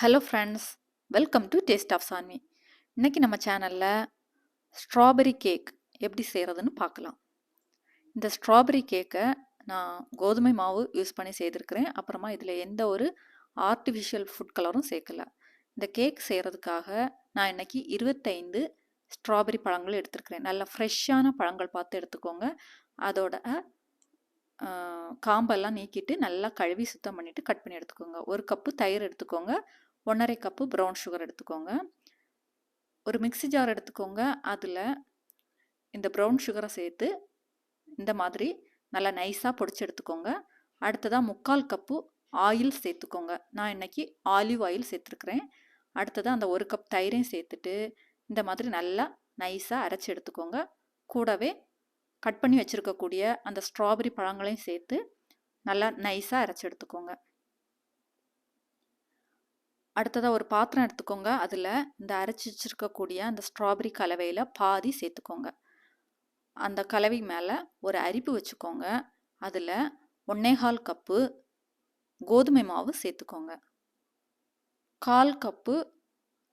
Hello friends, welcome to taste of Sanvi. இன்னைக்கு நம்ம சேனலில் ஸ்ட்ராபெரி கேக் எப்படி செய்கிறதுன்னு பார்க்கலாம். இந்த ஸ்ட்ராபெரி கேக்கை நான் கோதுமை மாவு யூஸ் பண்ணி செய்திருக்கிறேன். அப்புறமா இதில் எந்த ஒரு ஆர்டிஃபிஷியல் ஃபுட் கலரும் சேர்க்கல. இந்த கேக் செய்கிறதுக்காக நான் இன்னைக்கு 25 ஸ்ட்ராபெரி பழங்கள் எடுத்துருக்கிறேன். நல்ல ஃப்ரெஷ்ஷான பழங்கள் பார்த்து எடுத்துக்கோங்க. அதோட காம்பெல்லாம் நீக்கிட்டு நல்லா கழுவி சுத்தம் பண்ணிவிட்டு கட் பண்ணி எடுத்துக்கோங்க. ஒரு கப்பு தயிர் எடுத்துக்கோங்க. 1½ கப்பு ப்ரௌன் சுகர் எடுத்துக்கோங்க. ஒரு மிக்ஸி ஜார் எடுத்துக்கோங்க. அதில் இந்த ப்ரௌன் சுகரை சேர்த்து இந்த மாதிரி நல்லா நைஸாக பொடிச்சு எடுத்துக்கோங்க. அடுத்ததாக 3/4 கப்பு ஆயில் சேர்த்துக்கோங்க. நான் இன்னைக்கு ஆலிவ் ஆயில் சேர்த்துருக்குறேன். அடுத்ததாக அந்த 1 கப் தயிரையும் சேர்த்துட்டு இந்த மாதிரி நல்லா நைஸாக அரைச்சி எடுத்துக்கோங்க. கூடவே கட் பண்ணி வச்சுருக்கக்கூடிய அந்த ஸ்ட்ராபெரி பழங்களையும் சேர்த்து நல்லா நைஸாக அரைச்சி எடுத்துக்கோங்க. அடுத்ததாக ஒரு பாத்திரம் எடுத்துக்கோங்க. அதில் இந்த அரைச்சி வச்சுருக்கக்கூடிய அந்த ஸ்ட்ராபெரி கலவையில் பாதி சேர்த்துக்கோங்க. அந்த கலவை மேலே ஒரு அரிப்பு வச்சுக்கோங்க. அதில் 1¼ கப்பு கோதுமை மாவு சேர்த்துக்கோங்க. 1/4 கப்பு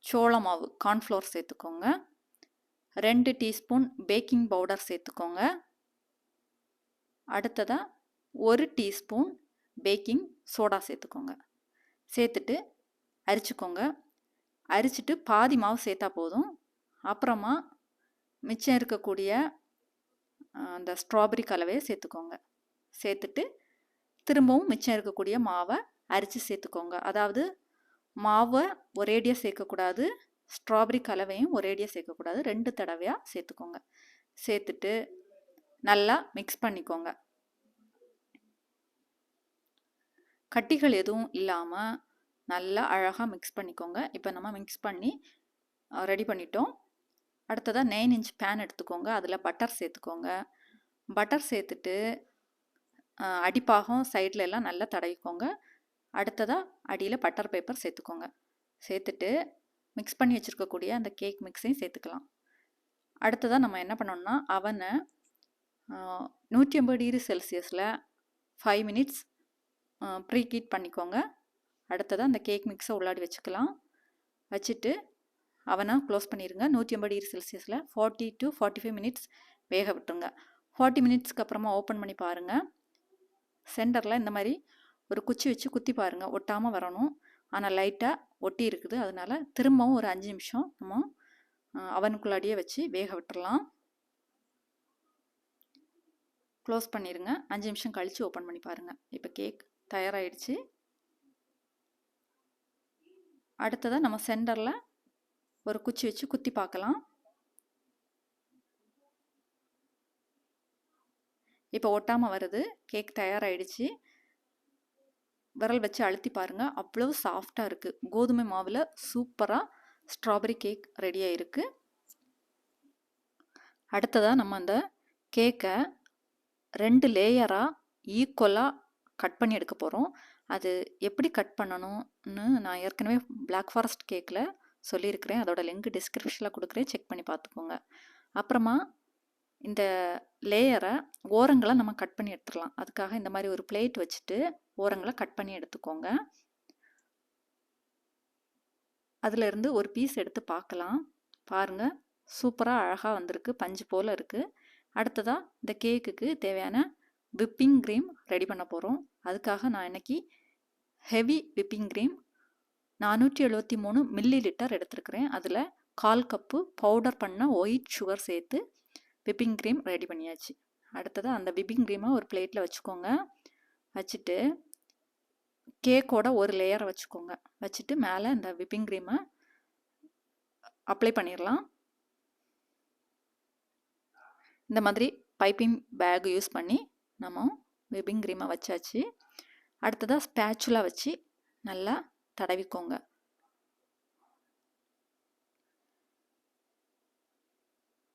சோள மாவு கார்ன்ஃப்ளவர் சேர்த்துக்கோங்க. 2 டீஸ்பூன் பேக்கிங் பவுடர் சேர்த்துக்கோங்க. அடுத்ததாக 1 டீஸ்பூன் பேக்கிங் சோடா சேர்த்துக்கோங்க. சேர்த்துட்டு அரிச்சுக்கோங்க. அரிச்சிட்டு பாதி மாவு சேர்த்தா போதும். அப்புறமா மிச்சம் இருக்கக்கூடிய அந்த ஸ்ட்ராபெரி கலவையை சேர்த்துக்கோங்க. சேர்த்துட்டு திரும்பவும் மிச்சம் இருக்கக்கூடிய மாவை அரித்து சேர்த்துக்கோங்க. அதாவது மாவை ஒரேடியாக சேர்க்கக்கூடாது, ஸ்ட்ராபெரி கலவையும் ஒரேடியாக சேர்க்கக்கூடாது, 2 தடவையாக சேர்த்துக்கோங்க. சேர்த்துட்டு நல்லா மிக்ஸ் பண்ணிக்கோங்க. கட்டிகள் எதுவும் இல்லாமல் நல்லா அழகாக மிக்ஸ் பண்ணிக்கோங்க. இப்போ நம்ம மிக்ஸ் பண்ணி ரெடி பண்ணிட்டோம். அடுத்ததாக 9 இன்ச் பேன் எடுத்துக்கோங்க. அதில் பட்டர் சேர்த்துக்கோங்க. பட்டர் சேர்த்துட்டு அடிப்பாகம் சைடில் எல்லாம் நல்லா தடவிக்கோங்க. அடுத்ததாக அடியில் பட்டர் பேப்பர் சேர்த்துக்கோங்க. சேர்த்துட்டு மிக்ஸ் பண்ணி வச்சுருக்கக்கூடிய அந்த கேக் மிக்ஸையும் சேர்த்துக்கலாம். அடுத்ததாக நம்ம என்ன பண்ணோம்னா அவனை 180 டிகிரி செல்சியஸில் 5 மினிட்ஸ் ப்ரீ ஹீட் பண்ணிக்கோங்க. அடுத்ததாக அந்த கேக் மிக்ஸை உள்ளாடி வச்சுக்கலாம். வச்சுட்டு அவனை க்ளோஸ் பண்ணிடுங்க. 180 டிகிரி செல்சியஸில் 40 to 45 மினிட்ஸ் வேக விட்டுருங்க. 40 மினிட்ஸ்க்கு அப்புறமா ஓப்பன் பண்ணி பாருங்கள். சென்டரில் இந்த மாதிரி ஒரு குச்சி வச்சு குத்தி பாருங்கள். ஒட்டாமல் வரணும். ஆனால் லைட்டாக ஒட்டி இருக்குது. அதனால் திரும்பவும் ஒரு 5 நிமிஷம் நம்ம அவனுக்குள்ளாடியே வச்சு வேக விட்டுறலாம். க்ளோஸ் பண்ணிடுங்க. 5 நிமிஷம் கழித்து ஓப்பன் பண்ணி பாருங்கள். இப்போ கேக் தயாராகிடுச்சு. அடுத்ததாக நம்ம சென்டரில் ஒரு குச்சி வச்சு குத்தி பார்க்கலாம். இப்போ ஒட்டாமல் வருது. கேக் தயாராகிடுச்சு. விரல் வச்சு அழுத்தி பாருங்கள். அவ்வளோ சாஃப்டாக இருக்குது. கோதுமை மாவில் சூப்பராக ஸ்ட்ராபெரி கேக் ரெடியாக இருக்குது. அடுத்ததாக நம்ம அந்த கேக்கை 2 லேயராக ஈக்குவலாக கட் பண்ணி எடுக்க போகிறோம். அது எப்படி கட் பண்ணணும்னு நான் ஏற்கனவே பிளாக் ஃபாரஸ்ட் கேக்கில் சொல்லியிருக்கிறேன். அதோட லிங்க் டிஸ்கிரிப்ஷனில் கொடுக்குறேன், செக் பண்ணி பார்த்துக்கோங்க. அப்புறமா இந்த லேயரை ஓரங்களை நம்ம கட் பண்ணி எடுத்துக்கலாம். அதுக்காக இந்த மாதிரி ஒரு பிளேட் வச்சுட்டு ஓரங்களை கட் பண்ணி எடுத்துக்கோங்க. அதில் இருந்து ஒரு பீஸ் எடுத்து பார்க்கலாம். பாருங்கள், சூப்பராக அழகாக வந்திருக்கு. பஞ்சு போல் இருக்குது. அடுத்ததாக இந்த கேக்குக்கு தேவையான விப்பிங் க்ரீம் ரெடி பண்ண போகிறோம். அதுக்காக நான் இன்னைக்கு heavy whipping cream 473 milli litre எடுத்துருக்கிறேன். அதில் 1/4 கப்பு பவுடர் பண்ண ஒயிட் சுகர் சேர்த்து விப்பிங் க்ரீம் ரெடி பண்ணியாச்சு. அடுத்ததாக அந்த விப்பிங் க்ரீமை ஒரு பிளேட்டில் வச்சுக்கோங்க. வச்சுட்டு கேக்கோட ஒரு லேயரை வச்சுக்கோங்க. வச்சுட்டு மேலே இந்த விப்பிங் க்ரீமை அப்ளை பண்ணிடலாம். இந்த மாதிரி பைப்பிங் பேக் யூஸ் பண்ணி நம்ம விப்பிங் க்ரீமை வச்சாச்சு. அடுத்ததாக ஸ்பேச்சுலா வச்சு நல்லா தடவிக்கோங்க.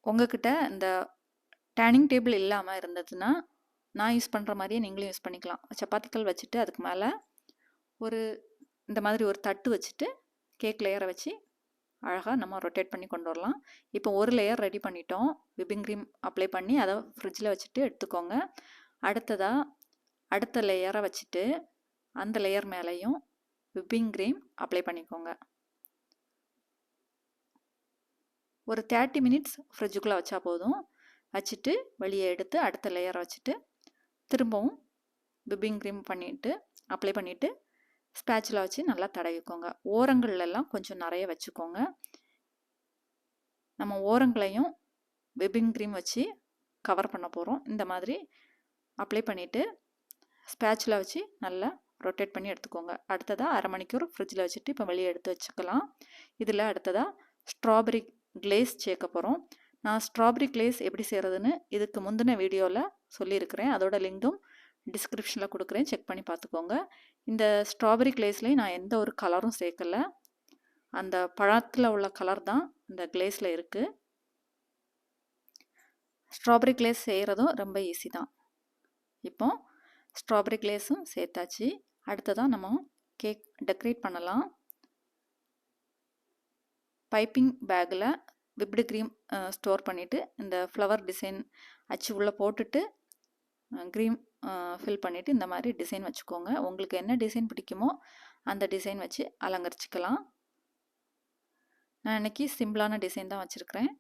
உங்ககிட்ட இந்த டேனிங் டேபிள் இல்லாமல் இருந்ததுன்னா நான் யூஸ் பண்ணுற மாதிரியே நீங்களும் யூஸ் பண்ணிக்கலாம். சப்பாத்திக்கல் வச்சுட்டு அதுக்கு மேலே இந்த மாதிரி ஒரு தட்டு வச்சுட்டு கேக் லேயரை வச்சு அழகாக நம்ம ரொட்டேட் பண்ணி கொண்டு வரலாம். இப்போ ஒரு லேயர் ரெடி பண்ணிட்டோம். விப்பிங் க்ரீம் அப்ளை பண்ணி அதை ஃப்ரிட்ஜில் வச்சுட்டு எடுத்துக்கோங்க. அடுத்ததாக அடுத்த லேயரை வச்சுட்டு அந்த லேயர் மேலேயும் விப்பிங் க்ரீம் அப்ளை பண்ணிக்கோங்க. ஒரு 30 மினிட்ஸ் ஃப்ரிட்ஜுக்குள்ளே வச்சா போதும். வச்சுட்டு வெளியே எடுத்து அடுத்த லேயரை வச்சுட்டு திரும்பவும் விப்பிங் க்ரீம் அப்ளை பண்ணிவிட்டு ஸ்பேட்சுலா வச்சு நல்லா தடவிக்கோங்க. ஓரங்கள்லாம் கொஞ்சம் நிறைய வச்சுக்கோங்க. நம்ம ஓரங்களையும் விப்பிங் க்ரீம் வச்சு கவர் பண்ண போகிறோம். இந்த மாதிரி அப்ளை பண்ணிவிட்டு ஸ்பேட்சுலா வச்சு நல்லா ரொட்டேட் பண்ணி எடுத்துக்கோங்க. அடுத்ததாக அரை மணிக்கூர் ஃப்ரிட்ஜில் வச்சுட்டு இப்போ வெளியே எடுத்து வச்சுக்கலாம். இதில் அடுத்ததாக ஸ்ட்ராபெரி கிளேஸ் சேர்க்க போகிறோம். நான் ஸ்ட்ராபெரி கிளேஸ் எப்படி செய்கிறதுன்னு இதுக்கு முந்தின வீடியோவில் சொல்லியிருக்கிறேன். அதோட லிங்கும் டிஸ்கிரிப்ஷனில் கொடுக்குறேன், செக் பண்ணி பார்த்துக்கோங்க. இந்த ஸ்ட்ராபெரி கிளேஸ்லேயும் நான் எந்த ஒரு கலரும் சேர்க்கலை. அந்த பழத்தில் உள்ள கலர் தான் இந்த கிளேஸில் இருக்குது. ஸ்ட்ராபெரி கிளேஸ் செய்கிறதும் ரொம்ப ஈஸி தான். இப்போ ஸ்ட்ராபெரி கிளேஸும் சேர்த்தாச்சு. அடுத்ததாக நம்ம கேக் டெக்கரேட் பண்ணலாம். பைப்பிங் பேக்கில் விப்டு க்ரீம் ஸ்டோர் பண்ணிவிட்டு இந்த ஃப்ளவர் டிசைன் அச்சு உள்ளே போட்டுட்டு க்ரீம் ஃபில் பண்ணிவிட்டு இந்த மாதிரி டிசைன் வச்சுக்கோங்க. உங்களுக்கு என்ன டிசைன் பிடிக்குமோ அந்த டிசைன் வச்சு அலங்கரிச்சிக்கலாம். நான் இன்றைக்கி சிம்பிளான டிசைன் தான் வச்சுருக்கிறேன்.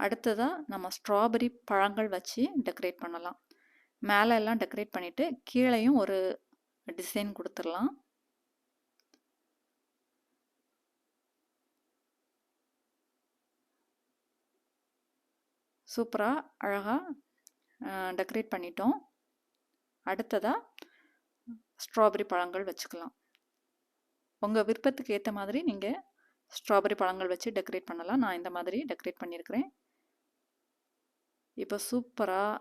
அடுத்ததாக நம்ம ஸ்ட்ராபெரி பழங்கள் வச்சு டெக்கரேட் பண்ணலாம். மேலே எல்லாம் டெக்கரேட் பண்ணிவிட்டு கீழேயும் ஒரு டிசைன் கொடுத்துடலாம். சூப்பராக அழகாக டெக்கரேட் பண்ணிட்டோம். அடுத்ததாக ஸ்ட்ராபெரி பழங்கள் வச்சுக்கலாம். உங்கள் விருப்பத்துக்கு ஏற்ற மாதிரி நீங்கள் ஸ்ட்ராபெரி பழங்கள் வச்சு டெக்கரேட் பண்ணலாம். நான் இந்த மாதிரி டெக்கரேட் பண்ணியிருக்கிறேன். இப்போ சூப்பராக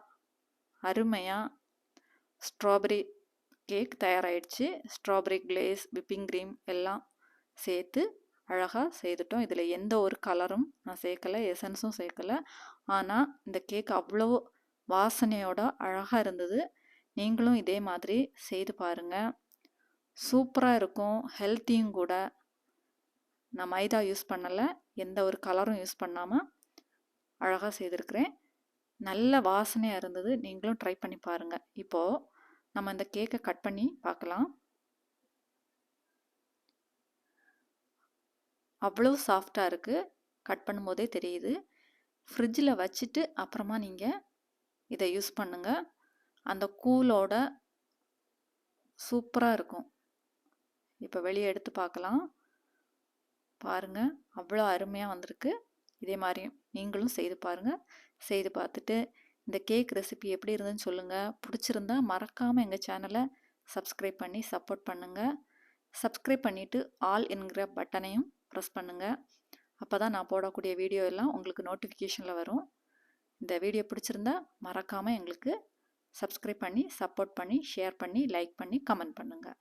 அருமையாக ஸ்ட்ராபெரி கேக் தயாராகிடுச்சு. ஸ்ட்ராபெரி கிளேஸ், விப்பிங் க்ரீம் எல்லாம் சேர்த்து அழகாக செய்துட்டோம். இதில் எந்த ஒரு கலரும் நான் சேர்க்கலை, எசன்ஸும் சேர்க்கலை. ஆனால் இந்த கேக் அவ்வளோ வாசனையோட அழகாக இருந்தது. நீங்களும் இதே மாதிரி செய்து பாருங்கள். சூப்பராக இருக்கும், ஹெல்த்தியும் கூட. நான் மைதா யூஸ் பண்ணலை, எந்த ஒரு கலரும் யூஸ் பண்ணாமல் அழகாக செய்திருக்கிறேன். நல்ல வாசனையாக இருந்தது. நீங்களும் ட்ரை பண்ணி பாருங்கள். இப்போது நம்ம இந்த கேக்கை கட் பண்ணி பார்க்கலாம். அவ்வளோ சாஃப்டாக இருக்குது, கட் பண்ணும்போதே தெரியுது. ஃப்ரிட்ஜில் வச்சுட்டு அப்புறமா நீங்கள் இதை யூஸ் பண்ணுங்கள். அந்த கூலோட சூப்பராக இருக்கும். இப்போ வெளியே எடுத்து பார்க்கலாம். பாருங்கள், அவ்வளோ அருமையாக வந்திருக்கு. இதே மாதிரி நீங்களும் செய்து பாருங்கள். செய்து பார்த்துட்டு இந்த கேக் ரெசிபி எப்படி இருந்துன்னு சொல்லுங்கள். பிடிச்சிருந்தா மறக்காமல் எங்கள் சேனலை சப்ஸ்கிரைப் பண்ணி சப்போர்ட் பண்ணுங்கள். சப்ஸ்கிரைப் பண்ணிவிட்டு ஆல் என்கிற பட்டனையும் ப்ரெஸ் பண்ணுங்கள். அப்போ தான் நான் போடக்கூடிய வீடியோ எல்லாம் உங்களுக்கு நோட்டிஃபிகேஷனில் வரும். இந்த வீடியோ பிடிச்சிருந்தா மறக்காமல் எங்களுக்கு சப்ஸ்கிரைப் பண்ணி சப்போர்ட் பண்ணி ஷேர் பண்ணி லைக் பண்ணி கமெண்ட் பண்ணுங்கள்.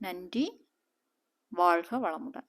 நன்றி. வாழ்க வளமுடன்.